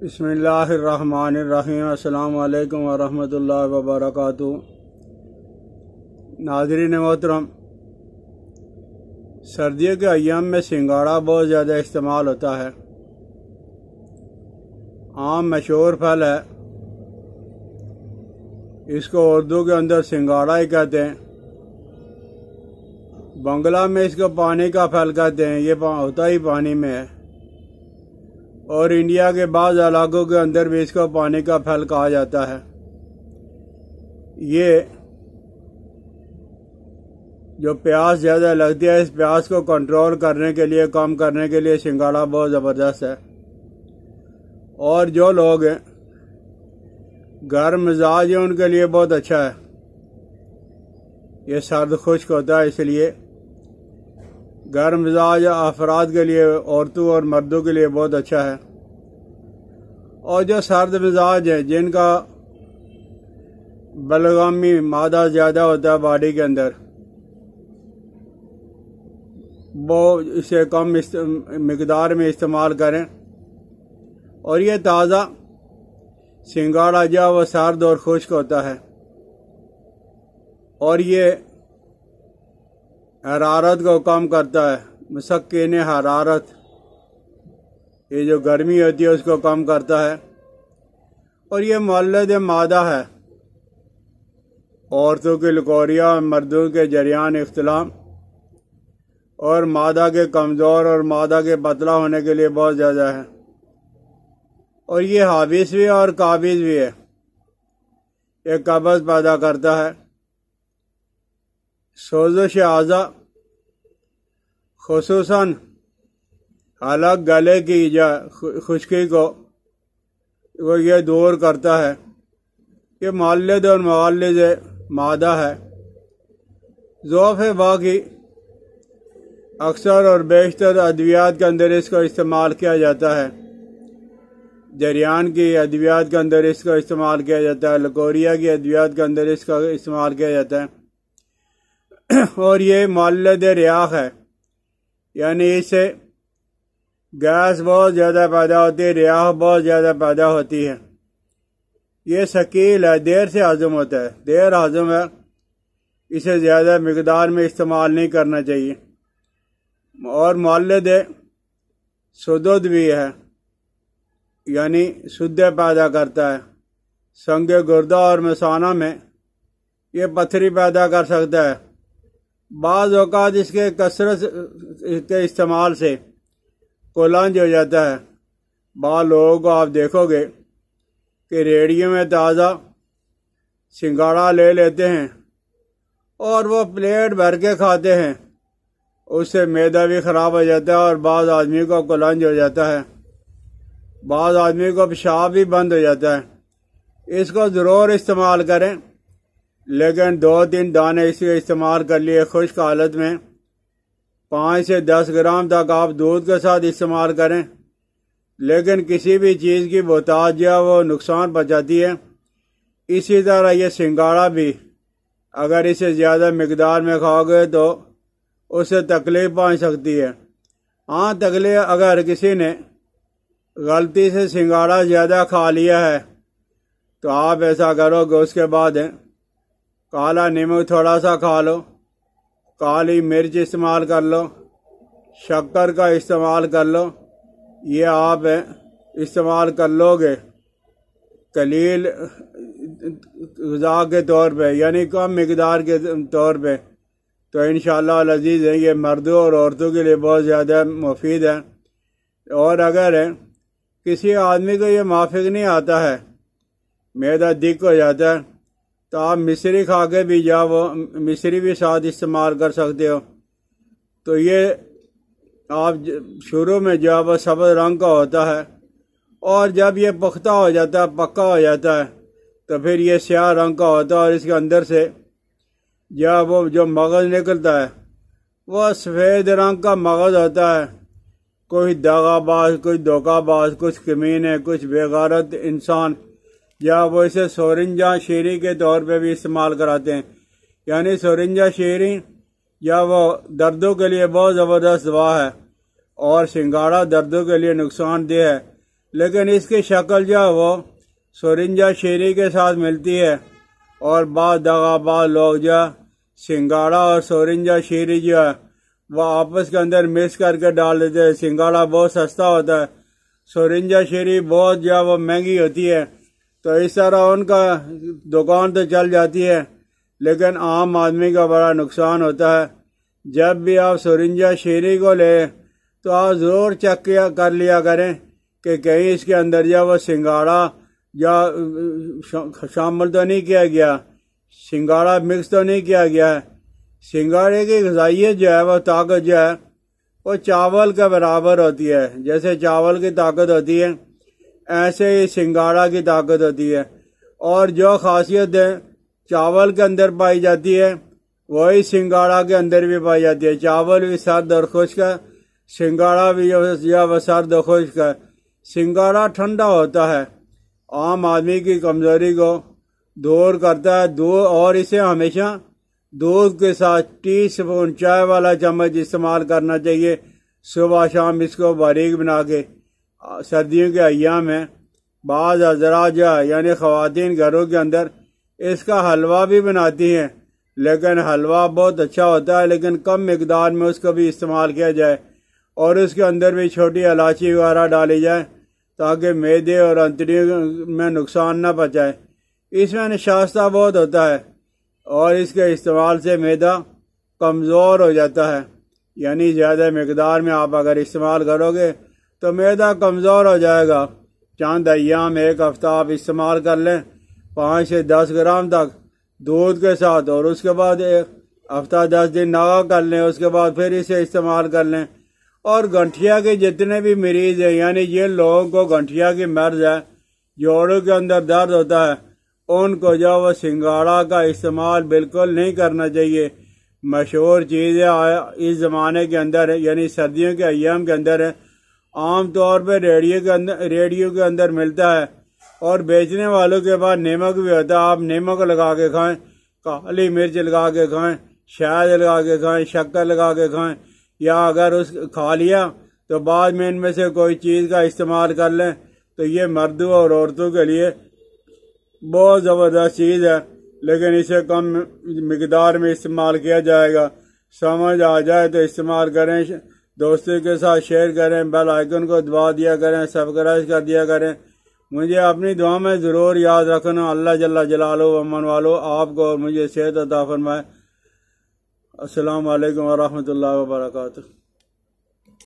بسم اللہ الرحمن الرحیم۔ السلام علیکم ورحمۃ اللہ وبرکاتہ۔ ناظرین محترم، سردیوں کے ایام میں سنگاڑا بہت زیادہ استعمال ہوتا ہے۔ عام مشہور پھل ہے، اس کو اردو کے اندر سنگاڑا ہی کہتے ہیں، بنگلہ میں اس کو پانی کا پھل کہتے ہیں، یہ ہوتا ہی پانی میں ہے، اور انڈیا کے بعض علاقوں کے اندر بھی اس کو پانی کا پھل کہا جاتا ہے۔ یہ جو پیاس زیادہ لگتی ہے، اس پیاس کو کنٹرول کرنے کے لیے، کم کرنے کے لیے سنگاڑا بہت زبردست ہے۔ اور جو لوگ ہیں گرم مزاج ہیں ان کے لیے بہت اچھا ہے، یہ سرد خشک ہوتا ہے، اس لیے گرم مزاج افراد کے لیے، عورتوں اور مردوں کے لیے بہت اچھا ہے۔ اور جو سرد مزاج ہیں، جن کا بلغامی مادہ زیادہ ہوتا ہے باڈی کے اندر، وہ اسے کم مقدار میں استعمال کریں۔ اور یہ تازہ سنگاڑا جو وہ سرد اور خشک ہوتا ہے، اور یہ حرارت کو کم کرتا ہے، مسکن حرارت، یہ جو گرمی ہوتی ہے اس کو کم کرتا ہے۔ اور یہ مولد مادہ ہے، عورتوں کی لکوریا، مردوں کے جریان اختلام اور مادہ کے کمزور اور مادہ کے پتلا ہونے کے لیے بہت زیادہ ہے۔ اور یہ حابس بھی اور قابض بھی ہے، یہ قبض پیدا کرتا ہے، سوزش اعضاء خصوصاً حلق گلے کی خشکی کو وہ یہ دور کرتا ہے۔ یہ مولد اور مولد مادہ ہے۔ ضعف باقی اکثر اور بیشتر ادویات کے اندر اس کو استعمال کیا جاتا ہے، جریان کی ادویات کے اندر اس کو استعمال کیا جاتا ہے، لکوریا کی ادویات کے اندر اس کا استعمال کیا جاتا ہے۔ اور یہ مولد ریاح ہے، یعنی اس سے گیس بہت زیادہ پیدا ہوتی ہے، ریاح بہت زیادہ پیدا ہوتی ہے۔ یہ ثقیل ہے، دیر سے ہضم ہوتا ہے، دیر ہضم ہے، اسے زیادہ مقدار میں استعمال نہیں کرنا چاہیے۔ اور مولد سدود بھی ہے، یعنی سدے پیدا کرتا ہے، سنگ گردہ اور مثانہ میں یہ پتھری پیدا کر سکتا ہے۔ بعض اوقات اس کے کثرت کے استعمال سے قولنج ہو جاتا ہے۔ بعض لوگوں کو آپ دیکھو گے کہ ریڑھیوں میں تازہ سنگاڑا لے لیتے ہیں اور وہ پلیٹ بھر کے کھاتے ہیں، اس سے معدہ بھی خراب ہو جاتا ہے اور بعض آدمی کو قولنج ہو جاتا ہے، بعض آدمی کو پیشاب بھی بند ہو جاتا ہے۔ اس کو ضرور استعمال کریں، لیکن 2-3 دانے اس کے استعمال کر لیے خشک حالت میں، 5 سے 10 گرام تک آپ دودھ کے ساتھ استعمال کریں، لیکن کسی بھی چیز کی بہتات جو ہے وہ نقصان پہنچاتی ہے۔ اسی طرح یہ سنگاڑا بھی اگر اسے زیادہ مقدار میں کھاؤ گے تو اسے تکلیف پہنچ سکتی ہے۔ ہاں، تکلیف اگر کسی نے غلطی سے سنگاڑا زیادہ کھا لیا ہے تو آپ ایسا کرو کہ اس کے بعد کالا نیمبو تھوڑا سا کھا لو، کالی مرچ استعمال کر لو، شکر کا استعمال کر لو، یہ آپ استعمال کر لو گے قلیل غذا کے طور پہ، یعنی کم مقدار کے طور پہ، تو انشاءاللہ العزیز یہ مردوں اور عورتوں کے لیے بہت زیادہ مفید ہے۔ اور اگر کسی آدمی کو یہ موافق نہیں آتا ہے، معدہ دک ہو جاتا ہے، تو آپ مصری کھا کے بھی وہ مصری بھی ساتھ استعمال کر سکتے ہو۔ تو یہ آپ شروع میں وہ سبز رنگ کا ہوتا ہے، اور جب یہ پختہ ہو جاتا ہے، پکا ہو جاتا ہے، تو پھر یہ سیاہ رنگ کا ہوتا ہے، اور اس کے اندر سے وہ جو مغز نکلتا ہے وہ سفید رنگ کا مغز ہوتا ہے۔ کوئی دغا باز، کوئی دھوکہ باز، کچھ کمین ہے، کچھ بے غیرت انسان یا وہ اسے سورنجا شیری کے طور پہ بھی استعمال کراتے ہیں، یعنی سورنجا شیری یا وہ دردوں کے لیے بہت زبردست دوا ہے، اور سنگاڑا دردوں کے لیے نقصان دہ ہے، لیکن اس کی شکل جو ہے وہ سرنجہ شیری کے ساتھ ملتی ہے، اور بعض دغا بعض لوگ جو ہے سنگاڑا اور سورنجہ شیری جو ہے وہ آپس کے اندر مکس کر کے ڈال دیتے ہیں۔ سنگاڑا بہت سستا ہوتا ہے، سورنجہ شیری بہت جو ہے وہ مہنگی ہوتی ہے، تو اس طرح ان کا دکان تو چل جاتی ہے، لیکن عام آدمی کا بڑا نقصان ہوتا ہے۔ جب بھی آپ سورنجہ شیری کو لیں تو آپ ضرور چیک کر لیا کریں کہ کہیں اس کے اندر جو وہ سنگاڑا یا شامل تو نہیں کیا گیا، سنگاڑا مکس تو نہیں کیا گیا ہے۔ سنگاڑے کی غذائیت جو ہے وہ طاقت جو ہے وہ چاول کے برابر ہوتی ہے، جیسے چاول کی طاقت ہوتی ہے ایسے ہی سنگاڑا کی طاقت ہوتی ہے، اور جو خاصیت چاول کے اندر پائی جاتی ہے وہی سنگاڑا کے اندر بھی پائی جاتی ہے۔ چاول بھی سرد اور خشک ہے، سنگاڑا بھی جو وہ سرد اور خشک ہے۔ سنگاڑا ٹھنڈا ہوتا ہے، عام آدمی کی کمزوری کو دور کرتا ہے، اور اسے ہمیشہ دودھ کے ساتھ ٹی سپون چائے والا چمچ استعمال کرنا چاہیے، صبح شام اس کو باریک بنا کے۔ سردیوں کے ایام میں بعض حضرات جو ہے یعنی خواتین گھروں کے اندر اس کا حلوہ بھی بناتی ہیں، لیکن حلوہ بہت اچھا ہوتا ہے، لیکن کم مقدار میں اس کو بھی استعمال کیا جائے، اور اس کے اندر بھی چھوٹی الائچی وغیرہ ڈالی جائے تاکہ معدے اور انتڑیوں میں نقصان نہ پہنچائے۔ اس میں نشاستہ بہت ہوتا ہے، اور اس کے استعمال سے معدہ کمزور ہو جاتا ہے، یعنی زیادہ مقدار میں آپ اگر استعمال کرو گے تو معدہ کمزور ہو جائے گا۔ چند ایام ایک ہفتہ آپ استعمال کر لیں 5 سے 10 گرام تک دودھ کے ساتھ، اور اس کے بعد ایک ہفتہ 10 دن ناغا کر لیں، اس کے بعد پھر اسے استعمال کر لیں۔ اور گنٹھیا کے جتنے بھی مریض ہیں، یعنی جن لوگوں کو گنٹھیا کی مرض ہے، جوڑوں کے اندر درد ہوتا ہے، ان کو جو وہ سنگاڑا کا استعمال بالکل نہیں کرنا چاہیے۔ مشہور چیز ہے اس زمانے کے اندر، یعنی سردیوں کے ایام کے اندر ہے، عام طور پہ ریڈیو کے اندر ملتا ہے، اور بیچنے والوں کے پاس نمک بھی ہوتا ہے۔ آپ نمک لگا کے کھائیں، کالی مرچ لگا کے کھائیں، شہد لگا کے کھائیں، شکر لگا کے کھائیں، یا اگر کھا لیا تو بعد میں ان میں سے کوئی چیز کا استعمال کر لیں، تو یہ مردوں اور عورتوں کے لیے بہت زبردست چیز ہے، لیکن اسے کم مقدار میں استعمال کیا جائے گا۔ سمجھ آ جائے تو استعمال کریں، دوستوں کے ساتھ شیئر کریں، بیل آئیکن کو دبا دیا کریں، سبسکرائب کر دیا کریں۔ مجھے اپنی دعا میں ضرور یاد رکھنا۔ اللہ جل جلالہ و امن والو آپ کو اور مجھے صحت عطا فرمائے۔ السلام علیکم ورحمۃ اللہ وبرکاتہ۔